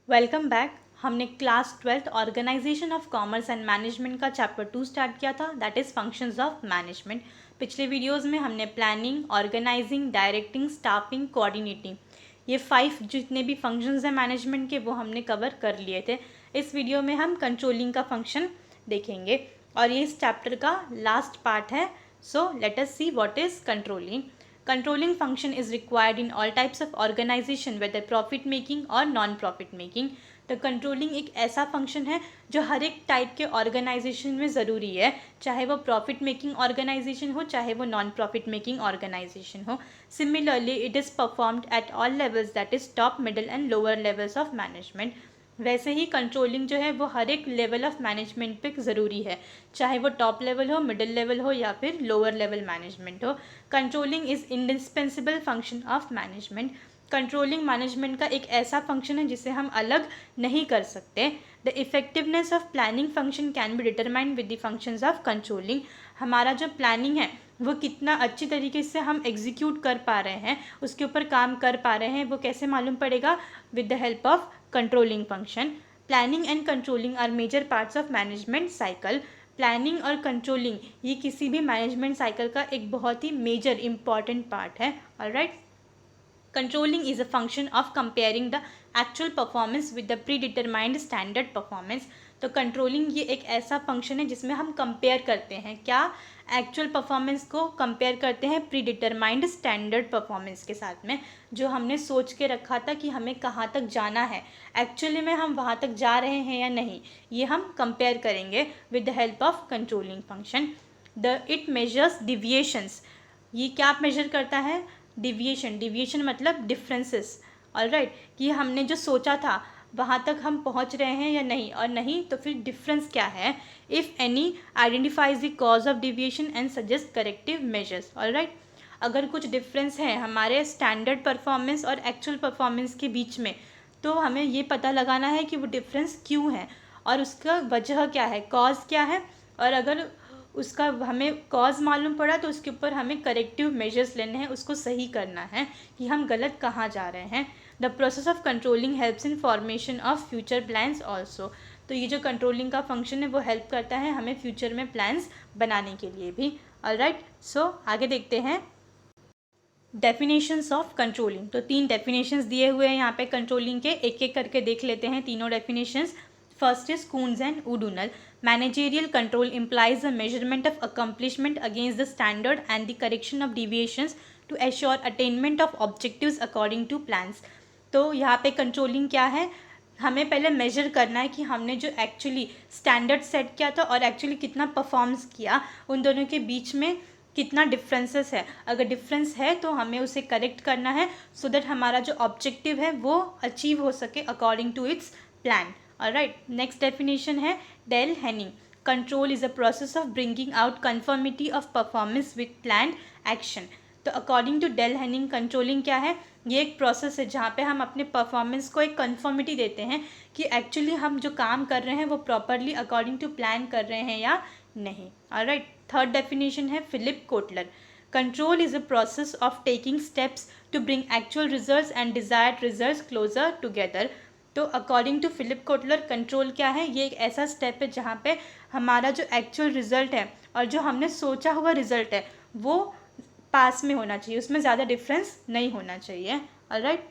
Welcome back. हमने class 12th organisation of commerce and management का chapter 2 start किया था, that is functions of management. पिछले videos में हमने planning, organising, directing, staffing, coordinating, ये 5 जितने भी फंक्शंस हैं मैनेजमेंट के वो हमने कवर कर लिए थे। इस वीडियो में हम कंट्रोलिंग का फंक्शन देखेंगे और ये इस चैप्टर का लास्ट पार्ट है। So let us see what is controlling. Controlling function is required in all types of organization, whether profit making or non profit making. तो कंट्रोलिंग एक ऐसा फंक्शन है जो हर एक टाइप के ऑर्गेनाइजेशन में ज़रूरी है, चाहे वो प्रॉफिट मेकिंग ऑर्गेनाइजेशन हो चाहे वो नॉन प्रॉफिट मेकिंग ऑर्गेनाइजेशन हो। Similarly it is performed at all levels, that is top, middle and lower levels of management. वैसे ही कंट्रोलिंग जो है वो हर एक लेवल ऑफ मैनेजमेंट पे ज़रूरी है, चाहे वो टॉप लेवल हो, मिडिल लेवल हो या फिर लोअर लेवल मैनेजमेंट हो। Controlling is indispensable function of management. Controlling management का एक ऐसा फंक्शन है जिसे हम अलग नहीं कर सकते। The effectiveness of planning function can be determined with the functions of controlling. हमारा जो प्लानिंग है वो कितना अच्छी तरीके से हम एग्जीक्यूट कर पा रहे हैं, उसके ऊपर काम कर पा रहे हैं, वो कैसे मालूम पड़ेगा? With the help of controlling function. Planning and controlling are major parts of management cycle. Planning और कंट्रोलिंग ये किसी भी मैनेजमेंट साइकिल का एक बहुत ही मेजर इंपॉर्टेंट पार्ट है। Alright, controlling is a function of comparing the actual performance with the predetermined standard performance. तो कंट्रोलिंग ये एक ऐसा फंक्शन है जिसमें हम कंपेयर करते हैं, क्या? एक्चुअल परफॉर्मेंस को कंपेयर करते हैं प्री डिटरमाइंड स्टैंडर्ड परफॉर्मेंस के साथ में, जो हमने सोच के रखा था कि हमें कहाँ तक जाना है, एक्चुअली में हम वहाँ तक जा रहे हैं या नहीं, ये हम कंपेयर करेंगे with the help of controlling function. It measures deviations. ये क्या मेजर करता है? डिविएशन। डिविएशन मतलब डिफरेंसेस। ऑलराइट, कि हमने जो सोचा था वहाँ तक हम पहुँच रहे हैं या नहीं, और नहीं तो फिर डिफरेंस क्या है। If any identifies the cause of deviation and suggest corrective measures. Alright, अगर कुछ डिफरेंस है हमारे स्टैंडर्ड परफॉर्मेंस और एक्चुअल परफॉर्मेंस के बीच में, तो हमें ये पता लगाना है कि वो डिफरेंस क्यों है और उसका वजह क्या है, कॉज क्या है। और अगर उसका हमें कॉज मालूम पड़ा तो उसके ऊपर हमें करेक्टिव मेजर्स लेने हैं, उसको सही करना है कि हम गलत कहाँ जा रहे हैं। The process of controlling helps in formation of future plans also. तो ये जो कंट्रोलिंग का फंक्शन है वो हेल्प करता है हमें फ्यूचर में प्लान्स बनाने के लिए भी। ऑलराइट, सो आगे देखते हैं डेफिनेशंस ऑफ कंट्रोलिंग। तो 3 डेफिनेशंस दिए हुए हैं यहाँ पे कंट्रोलिंग के, एक एक करके देख लेते हैं तीनों definitions. First is Coons and O'Donnell. Managerial control implies the measurement of accomplishment against the standard and the correction of deviations to assure attainment of objectives according to plans. तो यहाँ पे कंट्रोलिंग क्या है? हमें पहले मेजर करना है कि हमने जो एक्चुअली स्टैंडर्ड सेट किया था और एक्चुअली कितना परफॉर्म्स किया, उन दोनों के बीच में कितना डिफरेंसेस है। अगर डिफरेंस है तो हमें उसे करेक्ट करना है सो दैट हमारा जो ऑब्जेक्टिव है वो अचीव हो सके according to its plan. Alright, next definition है Dale Henning. Control is a process of bringing out conformity of performance with plan action. तो according to Dale Henning controlling क्या है? ये एक प्रोसेस है जहाँ पे हम अपने परफॉर्मेंस को एक कन्फर्मिटी देते हैं कि एक्चुअली हम जो काम कर रहे हैं वो प्रॉपरली अकॉर्डिंग टू प्लान कर रहे हैं या नहीं। ऑलराइट, थर्ड डेफिनेशन है Philip Kotler. Control is a process of taking steps to bring actual results and desired results closer together. तो according to Philip Kotler control क्या है? ये एक ऐसा स्टेप है जहाँ पे हमारा जो एक्चुअल रिजल्ट है और जो हमने सोचा हुआ रिजल्ट है वो पास में होना चाहिए, उसमें ज़्यादा डिफरेंस नहीं होना चाहिए। ऑलराइट,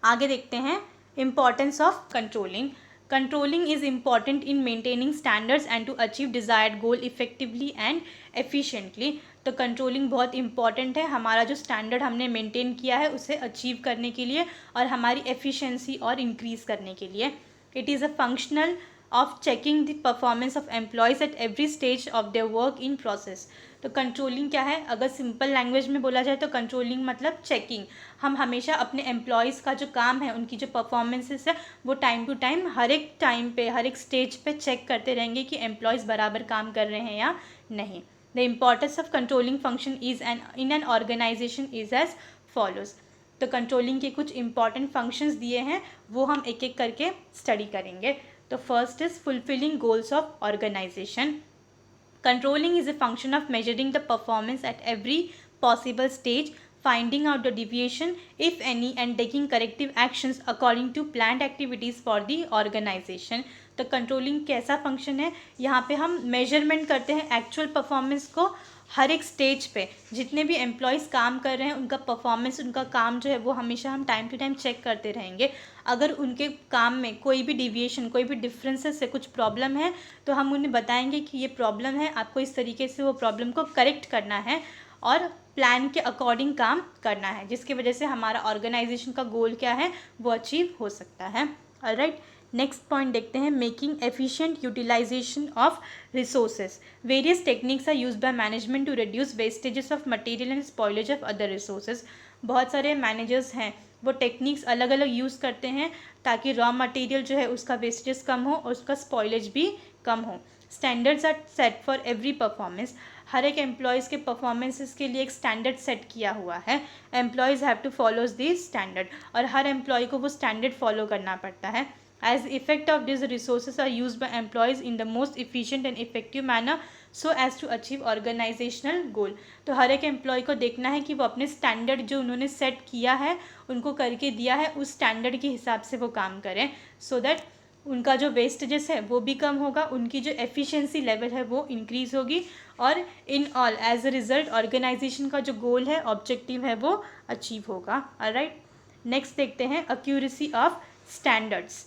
आगे देखते हैं importance of controlling. Controlling is important in maintaining standards and to achieve desired goal effectively and efficiently. तो कंट्रोलिंग बहुत इंपॉर्टेंट है हमारा जो स्टैंडर्ड हमने मेंटेन किया है उसे अचीव करने के लिए और हमारी एफिशिएंसी और इंक्रीज़ करने के लिए। It is a functional of checking the performance of employees at every stage of their work in process. तो कंट्रोलिंग क्या है? अगर सिंपल लैंग्वेज में बोला जाए तो कंट्रोलिंग मतलब चेकिंग। हम हमेशा अपने एम्प्लॉयज़ का जो काम है, उनकी जो परफॉर्मेंसेस है वो टाइम टू टाइम हर एक टाइम पे हर एक स्टेज पे चेक करते रहेंगे कि एम्प्लॉयज़ बराबर काम कर रहे हैं या नहीं। The importance of controlling function is in an organization is as follows. तो कंट्रोलिंग के कुछ इंपॉर्टेंट फंक्शंस दिए हैं, वो हम एक एक करके स्टडी करेंगे। तो first is fulfilling goals of organization. Controlling is a function of measuring the performance at every possible stage finding out the deviation if any and taking corrective actions according to planned activities for the organization। तो controlling कैसा function है, यहाँ पे हम measurement करते हैं actual performance को हर एक स्टेज पे। जितने भी एम्प्लॉयज़ काम कर रहे हैं उनका परफॉर्मेंस, उनका काम जो है वो हमेशा हम टाइम टू टाइम चेक करते रहेंगे। अगर उनके काम में कोई भी डिविएशन, कोई भी डिफरेंसेस से कुछ प्रॉब्लम है तो हम उन्हें बताएंगे कि ये प्रॉब्लम है, आपको इस तरीके से वो प्रॉब्लम को करेक्ट करना है और प्लान के अकॉर्डिंग काम करना है, जिसकी वजह से हमारा ऑर्गेनाइजेशन का गोल क्या है वो अचीव हो सकता है। ऑलराइट, नेक्स्ट पॉइंट देखते हैं, making efficient utilization of resources. Various techniques are used by management to reduce wastages of material and spoilage of other resources. बहुत सारे मैनेजर्स हैं वो टेक्निक्स अलग अलग यूज़ करते हैं ताकि रॉ मटेरियल जो है उसका वेस्टेज कम हो और उसका स्पॉइलेज भी कम हो। Standards are set for every performance. हर एक एम्प्लॉयज़ के परफॉर्मेंसेस के लिए एक स्टैंडर्ड सेट किया हुआ है। Employees have to follow this standard, और हर एम्प्लॉय को वो स्टैंडर्ड फॉलो करना पड़ता है। As effect of these resources are used by employees in the most efficient and effective manner so as to achieve organizational goal। तो हर एक employ को देखना है कि वो अपने स्टैंडर्ड जो उन्होंने सेट किया है, उनको करके दिया है, उस स्टैंडर्ड के हिसाब से वो काम करें, सो दैट उनका जो वेस्टेजेस है वो भी कम होगा, उनकी जो एफिशिएंसी लेवल है वो इंक्रीज़ होगी, और in all as a result organization का जो गोल है, ऑब्जेक्टिव है, वो अचीव होगा। ऑलराइट, नेक्स्ट देखते हैं accuracy of standards.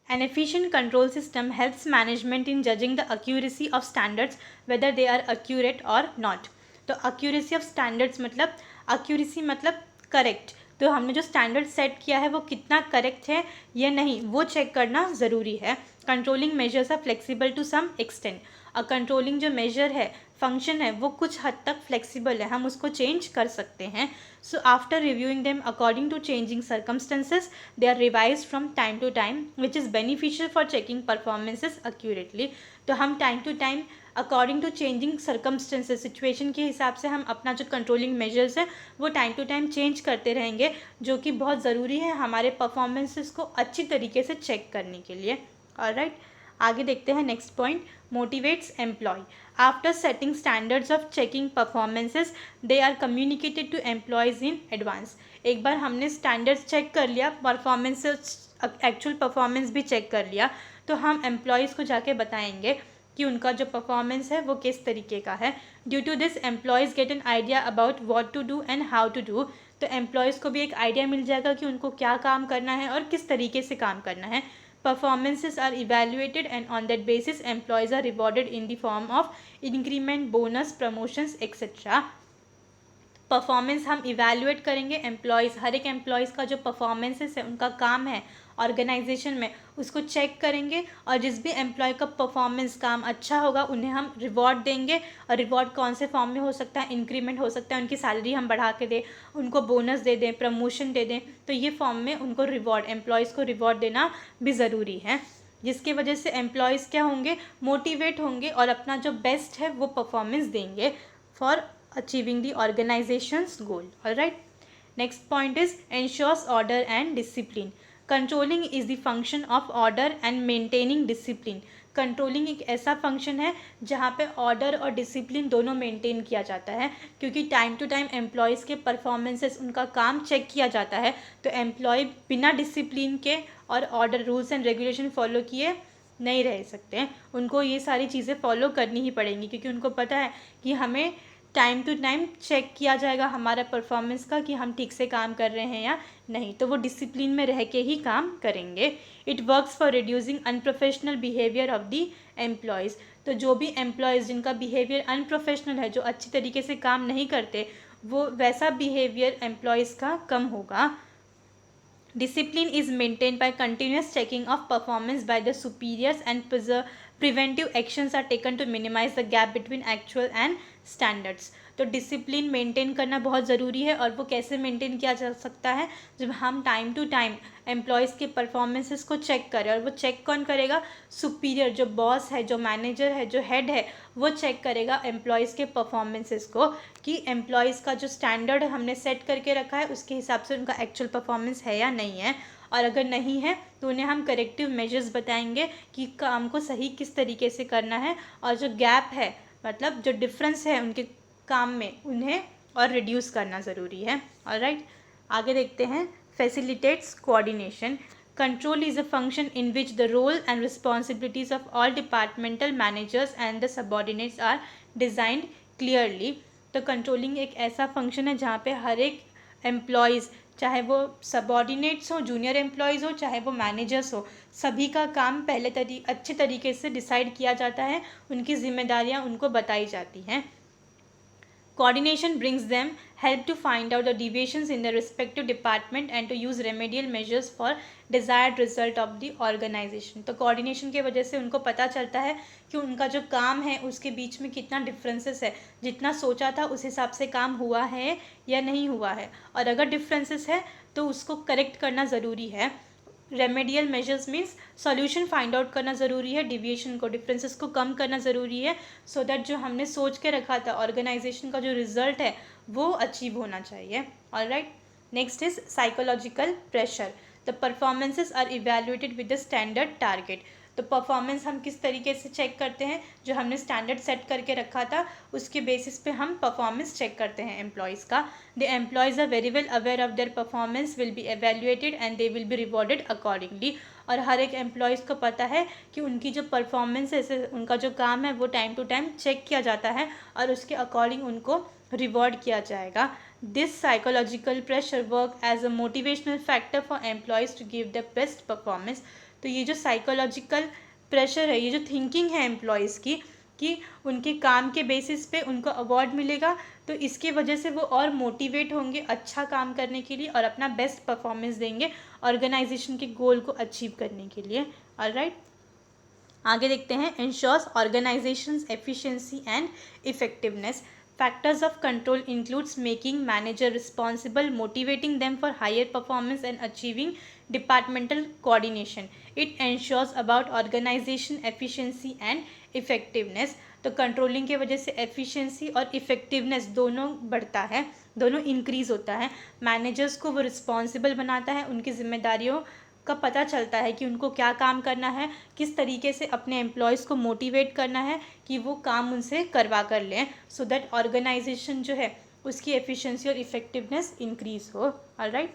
An efficient control system helps management in judging the accuracy of standards, whether they are accurate or not। तो accuracy of standards मतलब, accuracy मतलब करेक्ट। तो हमने जो स्टैंडर्ड सेट किया है वो कितना करेक्ट है या नहीं, वो चेक करना ज़रूरी है। Controlling measures are flexible to some extent. और कंट्रोलिंग जो मेजर है, फंक्शन है, वो कुछ हद तक फ्लेक्सिबल है, हम उसको चेंज कर सकते हैं। So after reviewing them according to changing circumstances they are revise from time to time which is beneficial for checking performances accurately. तो हम time to time according to changing circumstances, situation के हिसाब से हम अपना जो कंट्रोलिंग मेजर्स हैं वो टाइम टू टाइम चेंज करते रहेंगे, जो कि बहुत ज़रूरी है हमारे परफॉर्मेंसेस को अच्छी तरीके से चेक करने के लिए। ऑलराइट, आगे देखते हैं next point, motivates employee. After setting standards of checking performances they are communicated to employees in advance. एक बार हमने स्टैंडर्ड्स चेक कर लिया, परफॉर्मेंसेज, एक्चुअल परफॉर्मेंस भी चेक कर लिया, तो हम एम्प्लॉयज़ को जाके बताएंगे कि उनका जो परफॉर्मेंस है वो किस तरीके का है। Due to this employees get an idea about what to do and how to do. तो एम्प्लॉयज़ को भी एक आइडिया मिल जाएगा कि उनको क्या काम करना है और किस तरीके से काम करना है। Performances are evaluated and on that basis employees are rewarded in the form of increment, bonus, promotions, etc. Performance हम इवैल्यूएट करेंगे, एम्प्लॉयज़, हर एक एम्प्लॉयज़ का जो परफॉर्मेंसेस है, उनका काम है ऑर्गेनाइजेशन में, उसको चेक करेंगे, और जिस भी एम्प्लॉय का परफॉर्मेंस, काम अच्छा होगा उन्हें हम रिवॉर्ड देंगे। और रिवॉर्ड कौन से फॉर्म में हो सकता है, इंक्रीमेंट हो सकता है, उनकी सैलरी हम बढ़ा के दें, उनको बोनस दे दें, प्रमोशन दे दें। तो ये फॉर्म में उनको रिवॉर्ड, एम्प्लॉयज़ को रिवॉर्ड देना भी ज़रूरी है, जिसकी वजह से एम्प्लॉयज़ क्या होंगे, मोटिवेट होंगे और अपना जो बेस्ट है वो परफॉर्मेंस देंगे for achieving the organization's goal। Alright, next point is ensures order and discipline। Controlling is the function of order and maintaining discipline। Controlling एक ऐसा फंक्शन है जहाँ पे ऑर्डर और डिसिप्लिन दोनों मेंटेन किया जाता है, क्योंकि टाइम टू टाइम एम्प्लॉयज़ के परफॉर्मेंसेस, उनका काम चेक किया जाता है। तो एम्प्लॉय बिना डिसिप्लिन के और order, rules and regulation follow किए नहीं रह सकते हैं, उनको ये सारी चीज़ें फॉलो करनी ही पड़ेंगी, क्योंकि उनको पता है कि हमें टाइम टू टाइम चेक किया जाएगा हमारा परफॉर्मेंस का कि हम ठीक से काम कर रहे हैं या नहीं। तो वो डिसिप्लिन में रह के ही काम करेंगे। It works for reducing unprofessional behaviour of the employees. तो जो भी एम्प्लॉयज़ जिनका बिहेवियर अनप्रोफेशनल है, जो अच्छी तरीके से काम नहीं करते, वो वैसा बिहेवियर एम्प्लॉयज़ का कम होगा। Discipline is maintained by continuous checking of performance by the superiors and preventive actions are taken to minimize the gap between actual and standards। तो डिसिप्लिन मेंटेन करना बहुत ज़रूरी है, और वो कैसे मेंटेन किया जा सकता है, जब हम टाइम टू टाइम एम्प्लॉयज़ के परफॉर्मेंसेस को चेक करें। और वो चेक कौन करेगा, सुपीरियर, जो बॉस है, जो मैनेजर है, जो हेड है, वो चेक करेगा एम्प्लॉयज़ के परफॉर्मेंसेस को कि एम्प्लॉयज़ का जो स्टैंडर्ड हमने सेट करके रखा है उसके हिसाब से उनका एक्चुअल परफॉर्मेंस है या नहीं है। और अगर नहीं है तो उन्हें हम करेक्टिव मेजर्स बताएंगे कि काम को सही किस तरीके से करना है, और जो गैप है, मतलब जो डिफरेंस है उनके काम में, उन्हें और रिड्यूस करना ज़रूरी है। ऑलराइट, आगे देखते हैं facilitates coordination. Control is a function in which the role and responsibilities of all departmental managers and the subordinates are designed clearly. तो कंट्रोलिंग एक ऐसा फंक्शन है जहाँ पे हर एक एम्प्लॉयज़, चाहे वो सबऑर्डिनेट्स हो, जूनियर एम्प्लॉयज़ हो, चाहे वो मैनेजर्स हो, सभी का काम पहले अच्छे तरीके से डिसाइड किया जाता है, उनकी जिम्मेदारियाँ उनको बताई जाती हैं। Coordination brings them help to find out the deviations in their respective department and to use remedial measures for desired result of the organization। तो coordination के वजह से उनको पता चलता है कि उनका जो काम है उसके बीच में कितना डिफरेंसेस है, जितना सोचा था उस हिसाब से काम हुआ है या नहीं हुआ है, और अगर डिफरेंसेस है तो उसको करेक्ट करना ज़रूरी है। Remedial measures means solution find out करना ज़रूरी है, डिविएशन को, डिफरेंसेस को कम करना ज़रूरी है, सो दैट जो हमने सोच के रखा था ऑर्गेनाइजेशन का जो रिजल्ट है वो अचीव होना चाहिए। Alright, next is psychological pressure. The performances are evaluated with the standard target. तो परफॉर्मेंस हम किस तरीके से चेक करते हैं, जो हमने स्टैंडर्ड सेट करके रखा था उसके बेसिस पे हम परफॉर्मेंस चेक करते हैं एम्प्लॉयज़ का। The employees are very well aware of their performance will be evaluated and they will be rewarded accordingly. और हर एक एम्प्लॉयज़ को पता है कि उनकी जो परफॉर्मेंस है, उनका जो काम है वो टाइम टू टाइम चेक किया जाता है और उसके अकॉर्डिंग उनको रिवॉर्ड किया जाएगा। This psychological pressure work as a motivational factor for employees to give the best performance. तो ये जो साइकोलॉजिकल प्रेशर है, ये जो थिंकिंग है एम्प्लॉयज़ की कि उनके काम के बेसिस पे उनको अवार्ड मिलेगा, तो इसके वजह से वो और मोटिवेट होंगे अच्छा काम करने के लिए और अपना बेस्ट परफॉर्मेंस देंगे ऑर्गेनाइजेशन के गोल को अचीव करने के लिए। ऑलराइट, आगे देखते हैं ensures organization's efficiency and effectiveness. Factors of control includes making manager responsible, motivating them for higher performance and achieving departmental coordination. It ensures about organization efficiency and effectiveness. तो controlling के वजह से एफिशिएंसी और effectiveness दोनों बढ़ता है, दोनों increase होता है। मैनेजर्स को वो रिस्पॉन्सिबल बनाता है, उनकी जिम्मेदारियों का पता चलता है कि उनको क्या काम करना है, किस तरीके से अपने एम्प्लॉयज़ को मोटिवेट करना है कि वो काम उनसे करवा कर लें, सो दैट ऑर्गेनाइजेशन जो है उसकी एफिशिएंसी और इफ़ेक्टिवनेस इंक्रीज़ हो। ऑलराइट,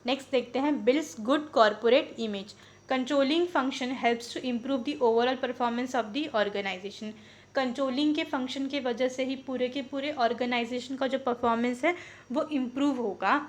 नेक्स्ट देखते हैं builds good corporate image. Controlling function helps to improve the overall performance of the organization. Controlling के फंक्शन की वजह से ही पूरे के पूरे ऑर्गेनाइजेशन का जो परफॉर्मेंस है वो इम्प्रूव होगा,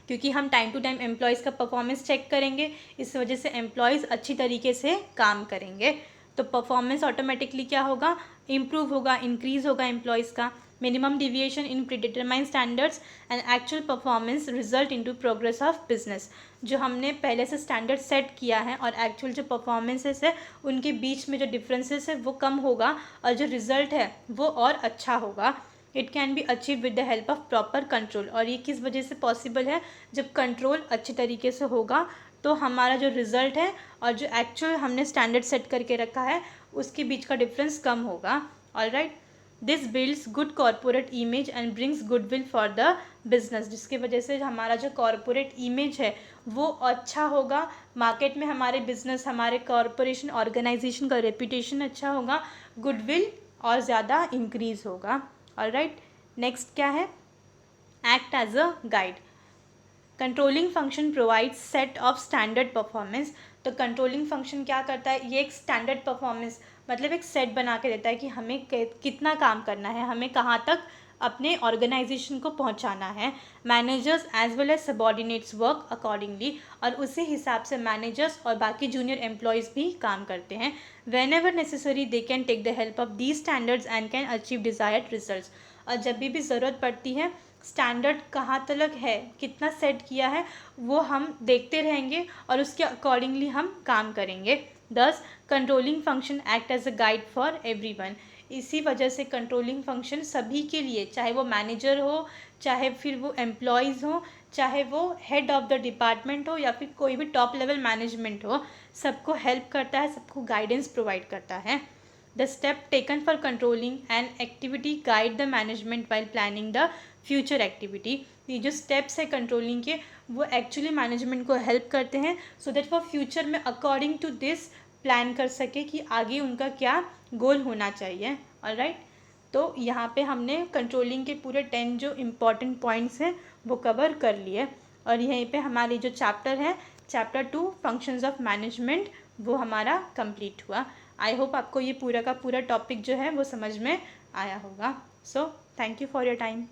क्योंकि हम टाइम टू टाइम एम्प्लॉयज़ का परफॉर्मेंस चेक करेंगे, इस वजह से एम्प्लॉयज़ अच्छी तरीके से काम करेंगे, तो परफॉर्मेंस ऑटोमेटिकली क्या होगा, इम्प्रूव होगा, इंक्रीज़ होगा एम्प्लॉयज़ का। Minimum deviation in predetermined standards and actual performance result into progress of business. जो हमने पहले से स्टैंडर्ड सेट किया है और एक्चुअल जो परफॉर्मेंसेस है उनके बीच में जो डिफरेंसेस है वो कम होगा और जो रिजल्ट है वो और अच्छा होगा। It can be achieve with the help of proper control. और ये किस वजह से पॉसिबल है, जब कंट्रोल अच्छे तरीके से होगा तो हमारा जो रिज़ल्ट है और जो एक्चुअल हमने स्टैंडर्ड सेट करके रखा है उसके बीच का डिफरेंस कम होगा। Alright, this builds good corporate image and brings goodwill for the business, जिसके वजह से हमारा जो कॉरपोरेट इमेज है वो अच्छा होगा, मार्केट में हमारे बिजनेस, हमारे कॉरपोरेशन ऑर्गेनाइजेशन का रेपुटेशन अच्छा होगा, गुडविल और ज़्यादा इंक्रीज़ होगा। ऑलराइट, नेक्स्ट क्या है, act as a guide. Controlling function provides set of standard performance. तो कंट्रोलिंग फंक्शन क्या करता है, ये एक स्टैंडर्ड परफॉर्मेंस मतलब एक सेट बना के देता है कि हमें कितना काम करना है, हमें कहाँ तक अपने ऑर्गेनाइजेशन को पहुंचाना है। Managers as well as subordinates work accordingly, और उसी हिसाब से मैनेजर्स और बाकी जूनियर एम्प्लॉयज़ भी काम करते हैं। Whenever necessary they can take the help of these standards and can achieve desired results. और जब भी ज़रूरत पड़ती है, स्टैंडर्ड कहाँ तक है, कितना सेट किया है, वो हम देखते रहेंगे और उसके अकॉर्डिंगली हम काम करेंगे। Thus controlling function act as a guide for everyone. इसी वजह से कंट्रोलिंग फंक्शन सभी के लिए, चाहे वो मैनेजर हो, चाहे फिर वो एम्प्लॉयज़ हो, चाहे वो हेड ऑफ़ द डिपार्टमेंट हो या फिर कोई भी टॉप लेवल मैनेजमेंट हो, सबको हेल्प करता है, सबको गाइडेंस प्रोवाइड करता है। The step taken for controlling an activity guide the management while planning the future activity. ये जो स्टेप्स है कंट्रोलिंग के वो एक्चुअली मैनेजमेंट को हेल्प करते हैं, सो दैट फॉर फ्यूचर में अकॉर्डिंग टू दिस प्लान कर सके कि आगे उनका क्या गोल होना चाहिए। ऑलराइट, तो यहाँ पे हमने कंट्रोलिंग के पूरे 10 जो इम्पॉर्टेंट पॉइंट्स हैं वो कवर कर लिए, और यहीं पे हमारी जो चैप्टर है चैप्टर 2 फंक्शंस ऑफ मैनेजमेंट वो हमारा कंप्लीट हुआ। आई होप आपको ये पूरा का पूरा टॉपिक जो है वो समझ में आया होगा। So thank you for your time.